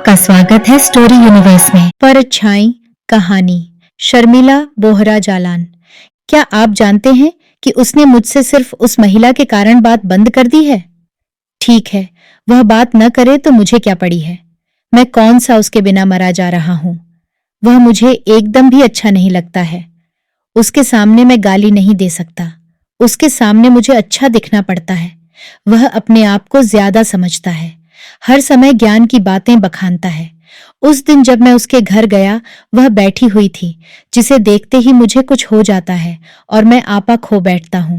आपका स्वागत है स्टोरी यूनिवर्स में। परछाई कहानी शर्मिला बोहरा जालान। क्या आप जानते हैं कि उसने मुझसे सिर्फ उस महिला के कारण बात बंद कर दी है? ठीक है, वह बात न करे तो मुझे क्या पड़ी है। मैं कौन सा उसके बिना मरा जा रहा हूं। वह मुझे एकदम भी अच्छा नहीं लगता है। उसके सामने मैं गाली नहीं दे सकता। उसके सामने मुझे अच्छा दिखना पड़ता है। वह अपने आप को ज्यादा समझता है, हर समय ज्ञान की बातें बखानता है। उस दिन जब मैं उसके घर गया, वह बैठी हुई थी, जिसे देखते ही मुझे कुछ हो जाता है और मैं आपा खो बैठता हूं।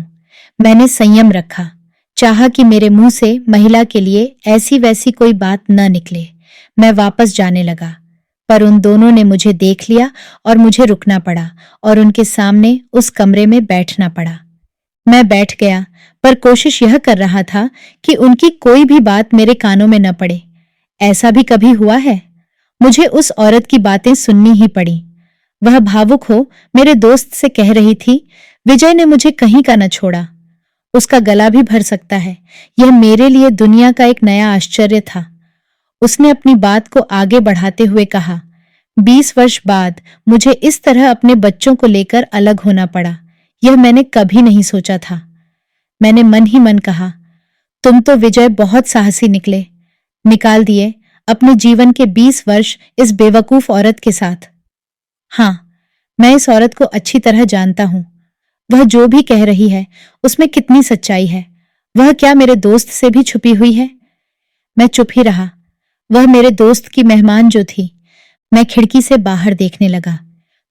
मैंने संयम रखा, चाहा कि मेरे मुंह से महिला के लिए ऐसी वैसी कोई बात न निकले। मैं वापस जाने लगा, पर उन दोनों ने मुझे देख लिया और मुझे रुकना पड़ा और उनके सामने उस कमरे में बैठना पड़ा। मैं बैठ गया, पर कोशिश यह कर रहा था कि उनकी कोई भी बात मेरे कानों में न पड़े। ऐसा भी कभी हुआ है? मुझे उस औरत की बातें सुननी ही पड़ी। वह भावुक हो मेरे दोस्त से कह रही थी, विजय ने मुझे कहीं का न छोड़ा। उसका गला भी भर सकता है। यह मेरे लिए दुनिया का एक नया आश्चर्य था। उसने अपनी बात को आगे बढ़ाते हुए कहा, 20 वर्ष बाद मुझे इस तरह अपने बच्चों को लेकर अलग होना पड़ा। यह मैंने कभी नहीं सोचा था। मैंने मन ही मन कहा, तुम तो विजय बहुत साहसी निकाल दिए अपने जीवन के 20 वर्ष इस बेवकूफ औरत के साथ। हाँ, मैं इस औरत को अच्छी तरह जानता हूं। वह जो भी कह रही है उसमें कितनी सच्चाई है। वह क्या मेरे दोस्त से भी छुपी हुई है? मैं चुप ही रहा। वह मेरे दोस्त की मेहमान जो थी। मैं खिड़की से बाहर देखने लगा।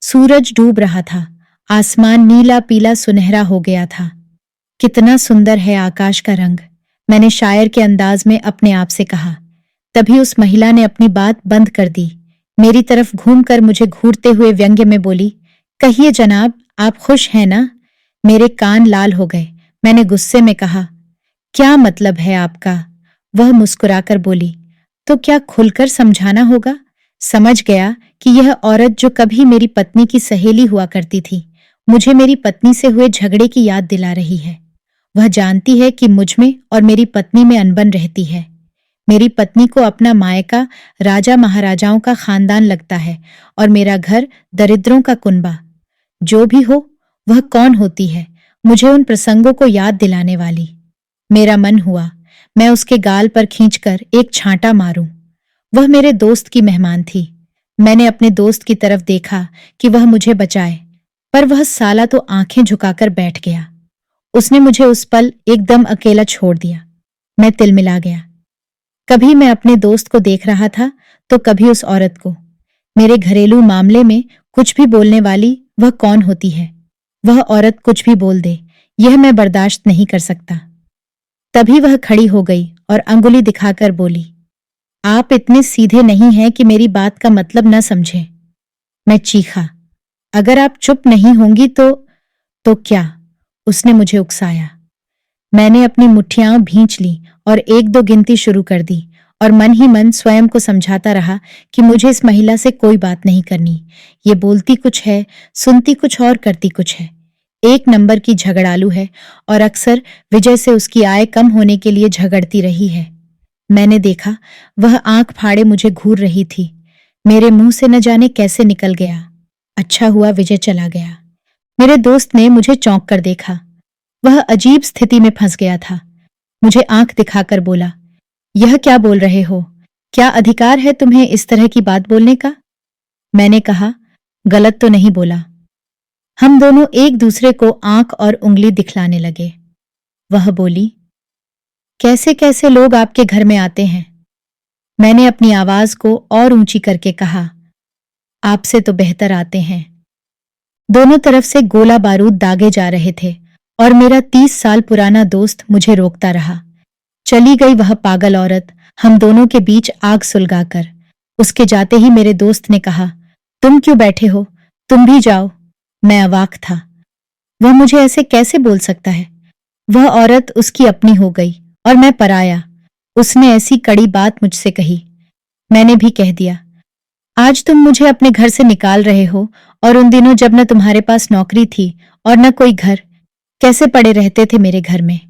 सूरज डूब रहा था। आसमान नीला पीला सुनहरा हो गया था। कितना सुंदर है आकाश का रंग, मैंने शायर के अंदाज में अपने आप से कहा। तभी उस महिला ने अपनी बात बंद कर दी। मेरी तरफ घूमकर मुझे घूरते हुए व्यंग्य में बोली, कहिए जनाब, आप खुश हैं ना? मेरे कान लाल हो गए। मैंने गुस्से में कहा, क्या मतलब है आपका? वह मुस्कुराकर बोली, तो क्या खुलकर समझाना होगा? समझ गया कि यह औरत जो कभी मेरी पत्नी की सहेली हुआ करती थी, मुझे मेरी पत्नी से हुए झगड़े की याद दिला रही है। वह जानती है कि मुझ में और मेरी पत्नी में अनबन रहती है। मेरी पत्नी को अपना मायका राजा महाराजाओं का खानदान लगता है और मेरा घर दरिद्रों का कुनबा। जो भी हो, वह कौन होती है मुझे उन प्रसंगों को याद दिलाने वाली? मेरा मन हुआ मैं उसके गाल पर खींचकर एक छांटा मारूं। वह मेरे दोस्त की मेहमान थी। मैंने अपने दोस्त की तरफ देखा कि वह मुझे बचाए, पर वह साला तो आंखें झुकाकर बैठ गया। उसने मुझे उस पल एकदम अकेला छोड़ दिया। मैं तिलमिला गया। कभी मैं अपने दोस्त को देख रहा था तो कभी उस औरत को। मेरे घरेलू मामले में कुछ भी बोलने वाली वह कौन होती है? वह औरत कुछ भी बोल दे, यह मैं बर्दाश्त नहीं कर सकता। तभी वह खड़ी हो गई और अंगुली दिखाकर बोली, आप इतने सीधे नहीं हैं कि मेरी बात का मतलब न समझें। मैं चीखा, अगर आप चुप नहीं होंगी तो क्या? उसने मुझे उकसाया। मैंने अपनी मुट्ठियां भींच ली और 1-2 गिनती शुरू कर दी और मन ही मन स्वयं को समझाता रहा कि मुझे इस महिला से कोई बात नहीं करनी। ये बोलती कुछ है, सुनती कुछ और करती कुछ है। एक नंबर की झगड़ालू है और अक्सर विजय से उसकी आय कम होने के लिए झगड़ती रही है। मैंने देखा वह आंख फाड़े मुझे घूर रही थी। मेरे मुंह से न जाने कैसे निकल गया, अच्छा हुआ विजय चला गया। मेरे दोस्त ने मुझे चौंक कर देखा। वह अजीब स्थिति में फंस गया था। मुझे आंख दिखाकर बोला, यह क्या बोल रहे हो? क्या अधिकार है तुम्हें इस तरह की बात बोलने का? मैंने कहा, गलत तो नहीं बोला। हम दोनों एक दूसरे को आंख और उंगली दिखलाने लगे। वह बोली, कैसे कैसे लोग आपके घर में आते हैं? मैंने अपनी आवाज को और ऊंची करके कहा, आपसे तो बेहतर आते हैं। दोनों तरफ से गोला बारूद दागे जा रहे थे और मेरा 30 साल पुराना दोस्त मुझे रोकता रहा। चली गई वह पागल औरत हम दोनों के बीच आग सुलगाकर। उसके जाते ही मेरे दोस्त ने कहा, तुम क्यों बैठे हो? तुम भी जाओ। मैं अवाक था। वह मुझे ऐसे कैसे बोल सकता है? वह औरत उसकी अपनी हो गई और मैं पराया। उसने ऐसी कड़ी बात मुझसे कही। मैंने भी कह दिया, आज तुम मुझे अपने घर से निकाल रहे हो और उन दिनों जब न तुम्हारे पास नौकरी थी और न कोई घर, कैसे पड़े रहते थे मेरे घर में।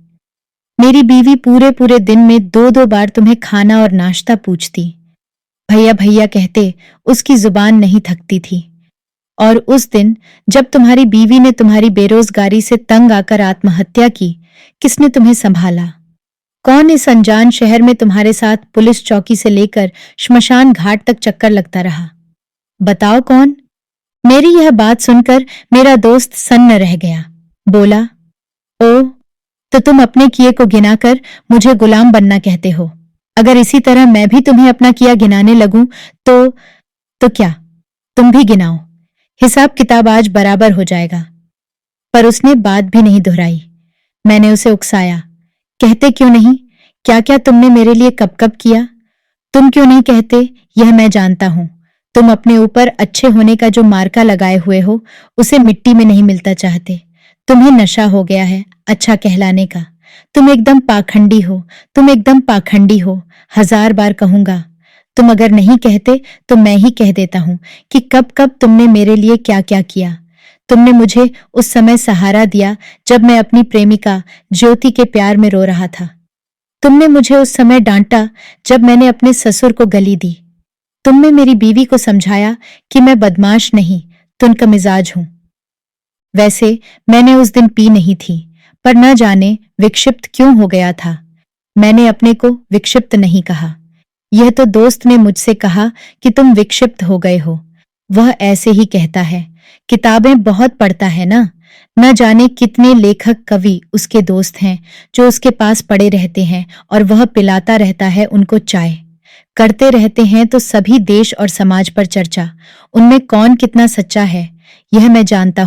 मेरी बीवी पूरे पूरे दिन में 2-2 बार तुम्हें खाना और नाश्ता पूछती। भैया भैया कहते उसकी जुबान नहीं थकती थी। और उस दिन जब तुम्हारी बीवी ने तुम्हारी बेरोजगारी से तंग आकर आत्महत्या की, किसने तुम्हें संभाला? कौन इस अनजान शहर में तुम्हारे साथ पुलिस चौकी से लेकर श्मशान घाट तक चक्कर लगता रहा? बताओ कौन? मेरी यह बात सुनकर मेरा दोस्त सन्न रह गया। बोला, ओ, तो तुम अपने किए को गिनाकर मुझे गुलाम बनना कहते हो। अगर इसी तरह मैं भी तुम्हें अपना किया गिनाने लगूं तो क्या, तुम भी गिनाओ, हिसाब किताब आज बराबर हो जाएगा। पर उसने बात भी नहीं दोहराई। मैंने उसे उकसाया, कहते क्यों नहीं? क्या क्या तुमने मेरे लिए कब कब किया? तुम क्यों नहीं कहते? यह मैं जानता हूं। तुम अपने ऊपर अच्छे होने का जो मार्का लगाए हुए हो, उसे मिट्टी में नहीं मिलता चाहते। तुम्हें नशा हो गया है अच्छा कहलाने का। तुम एकदम पाखंडी हो, तुम एकदम पाखंडी हो। 1000 बार कहूंगा। तुम अगर नहीं कहते तो मैं ही कह देता हूं कि कब कब तुमने मेरे लिए क्या क्या किया। तुमने मुझे उस समय सहारा दिया जब मैं अपनी प्रेमिका ज्योति के प्यार में रो रहा था। तुमने मुझे उस समय डांटा जब मैंने अपने ससुर को गाली दी। तुमने मेरी बीवी को समझाया कि मैं बदमाश नहीं, तुनका मिजाज हूं। वैसे मैंने उस दिन पी नहीं थी, पर न जाने विक्षिप्त क्यों हो गया था। मैंने अपने को विक्षिप्त नहीं कहा। यह तो दोस्त ने मुझसे कहा कि तुम विक्षिप्त हो गए हो। वह ऐसे ही कहता है, किताबें बहुत पढ़ता है ना। न जाने कितने लेखक कवि उसके दोस्त हैं जो उसके पास पड़े रहते हैं और वह पिलाता रहता है उनको चाय। करते रहते हैं तो सभी देश और समाज पर चर्चा। उनमें कौन कितना सच्चा है यह मैं जानता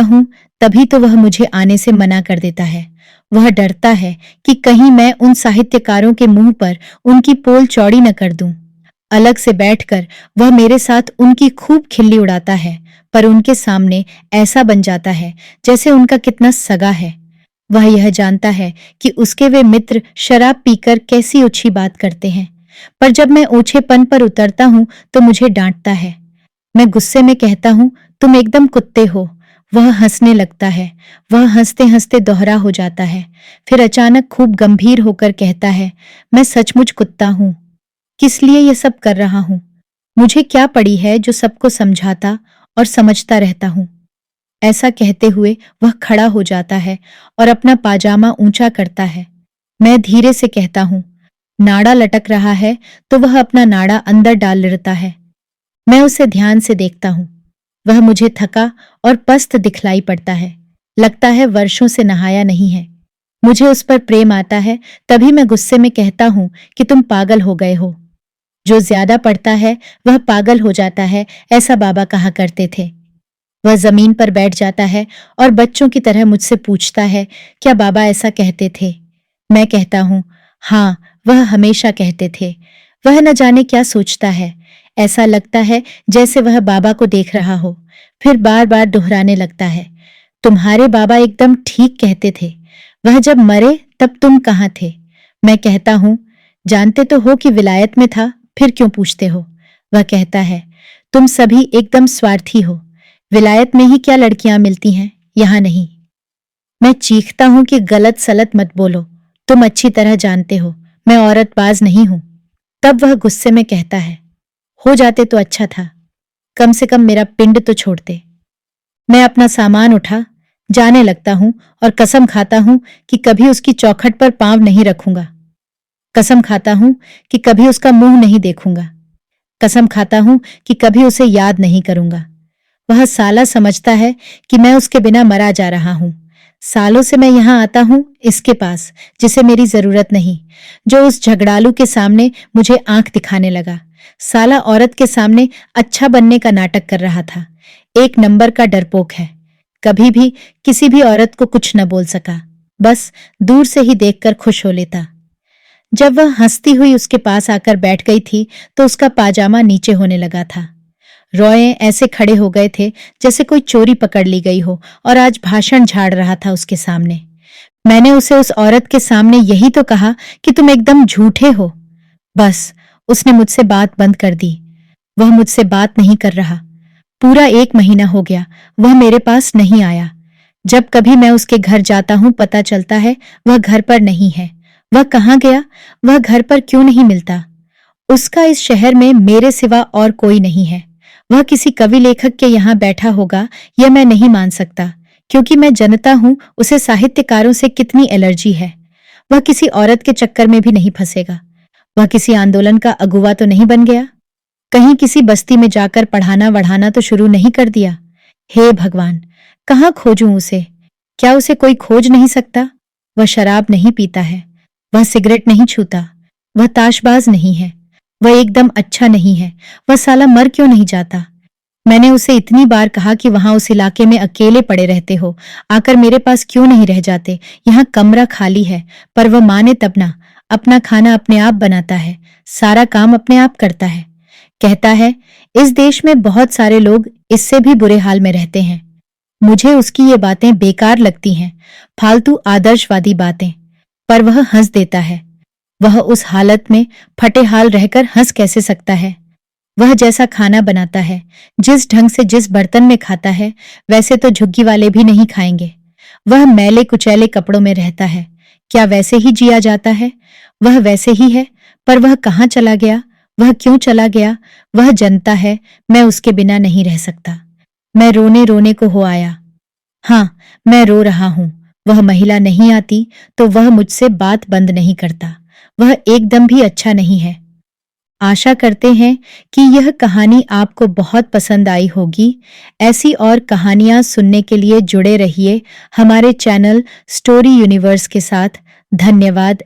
हूं, तभी तो वह मुझे आने से मना कर देता है। वह डरता है कि कहीं मैं उन साहित्यकारों के मुंह पर उनकी पोल चौड़ी न कर दूं। अलग से बैठकर वह मेरे साथ उनकी खूब खिल्ली उड़ाता है, पर उनके सामने ऐसा बन जाता है जैसे उनका कितना सगा है। वह यह जानता है कि उसके वे मित्र शराब पीकर कैसी ओछी बात करते हैं, पर जब मैं ओछेपन पर उतरता हूं तो मुझे डांटता है। मैं गुस्से में कहता हूं, तुम एकदम कुत्ते हो। वह हंसने लगता है। वह हंसते हंसते दोहरा हो जाता है, फिर अचानक खूब गंभीर होकर कहता है, मैं सचमुच कुत्ता हूं। किस लिए ये सब कर रहा हूं? मुझे क्या पड़ी है जो सबको समझाता और समझता रहता हूं? ऐसा कहते हुए वह खड़ा हो जाता है और अपना पाजामा ऊंचा करता है। मैं धीरे से कहता हूं, नाड़ा लटक रहा है तो वह अपना नाड़ा अंदर डाल लेता है। मैं उसे ध्यान से देखता हूं। वह मुझे थका और पस्त दिखलाई पड़ता है। लगता है वर्षों से नहाया नहीं है। मुझे उस पर प्रेम आता है, तभी मैं गुस्से में कहता हूं कि तुम पागल हो गए हो। जो ज्यादा पढ़ता है वह पागल हो जाता है, ऐसा बाबा कहा करते थे। वह जमीन पर बैठ जाता है और बच्चों की तरह मुझसे पूछता है, क्या बाबा ऐसा कहते थे? मैं कहता हूं, हाँ, वह हमेशा कहते थे। वह न जाने क्या सोचता है। ऐसा लगता है जैसे वह बाबा को देख रहा हो। फिर बार बार दोहराने लगता है, तुम्हारे बाबा एकदम ठीक कहते थे। वह जब मरे तब तुम कहाँ थे? मैं कहता हूं, जानते तो हो कि विलायत में था, फिर क्यों पूछते हो? वह कहता है, तुम सभी एकदम स्वार्थी हो। विलायत में ही क्या लड़कियां मिलती हैं, यहां नहीं। मैं चीखता हूं कि गलत सलत मत बोलो। तुम अच्छी तरह जानते हो मैं औरतबाज नहीं हूं। तब वह गुस्से में कहता है, हो जाते तो अच्छा था, कम से कम मेरा पिंड तो छोड़ते। मैं अपना सामान उठा जाने लगता हूं और कसम खाता हूं कि कभी उसकी चौखट पर पांव नहीं रखूंगा। कसम खाता हूं कि कभी उसका मुंह नहीं देखूंगा। कसम खाता हूं कि कभी उसे याद नहीं करूंगा। वह साला समझता है कि मैं उसके बिना मरा जा रहा हूं। सालों से मैं यहां आता हूं इसके पास, जिसे मेरी जरूरत नहीं, जो उस झगड़ालू के सामने मुझे आंख दिखाने लगा। साला औरत के सामने अच्छा बनने का नाटक कर रहा था। 1 नंबर का डरपोक है। कभी भी किसी भी औरत को कुछ न बोल सका, बस दूर से ही देखकर खुश हो लेता। जब वह हंसती हुई उसके पास आकर बैठ गई थी तो उसका पाजामा नीचे होने लगा था। रोए ऐसे खड़े हो गए थे जैसे कोई चोरी पकड़ ली गई हो और आज भाषण झाड़ रहा था उसके सामने। मैंने उसे उस औरत के सामने यही तो कहा कि तुम एकदम झूठे हो। बस उसने मुझसे बात बंद कर दी। वह मुझसे बात नहीं कर रहा। पूरा 1 महीना हो गया वह मेरे पास नहीं आया। जब कभी मैं उसके घर जाता हूं पता चलता है वह घर पर नहीं है। वह कहाँ गया? वह घर पर क्यों नहीं मिलता? उसका इस शहर में मेरे सिवा और कोई नहीं है। वह किसी कवि लेखक के यहाँ बैठा होगा, यह मैं नहीं मान सकता, क्योंकि मैं जनता हूं उसे साहित्यकारों से कितनी एलर्जी है। वह किसी औरत के चक्कर में भी नहीं फंसेगा। वह किसी आंदोलन का अगुवा तो नहीं बन गया? कहीं किसी बस्ती में जाकर पढ़ाना वढ़ाना तो शुरू नहीं कर दिया? हे भगवान, कहाँ खोजूं उसे? क्या उसे कोई खोज नहीं सकता? वह शराब नहीं पीता है, वह सिगरेट नहीं छूता, वह ताशबाज नहीं है, वह एकदम अच्छा नहीं है। वह साला मर क्यों नहीं जाता? मैंने उसे इतनी बार कहा कि वहां उस इलाके में अकेले पड़े रहते हो, आकर मेरे पास क्यों नहीं रह जाते? यहाँ कमरा खाली है। पर वह माने तब ना। अपना खाना अपने आप बनाता है, सारा काम अपने आप करता है। कहता है इस देश में बहुत सारे लोग इससे भी बुरे हाल में रहते हैं। मुझे उसकी ये बातें बेकार लगती हैं, फालतू आदर्शवादी बातें। पर वह हंस देता है। वह उस हालत में फटे हाल रहकर हंस कैसे सकता है? वह जैसा खाना बनाता है, जिस ढंग से जिस बर्तन में खाता है, वैसे तो झुग्गी वाले भी नहीं खाएंगे। वह मैले कुचैले कपड़ों में रहता है, क्या वैसे ही जिया जाता है? वह वैसे ही है, पर वह कहाँ चला गया? वह क्यों चला गया? वह जनता है, मैं उसके बिना नहीं रह सकता। मैं रोने रोने को हो आया। हाँ, मैं रो रहा हूं। वह महिला नहीं आती तो वह मुझसे बात बंद नहीं करता। वह एकदम भी अच्छा नहीं है। आशा करते हैं कि यह कहानी आपको बहुत पसंद आई होगी। ऐसी और कहानियां सुनने के लिए जुड़े रहिए हमारे चैनल स्टोरी यूनिवर्स के साथ। धन्यवाद।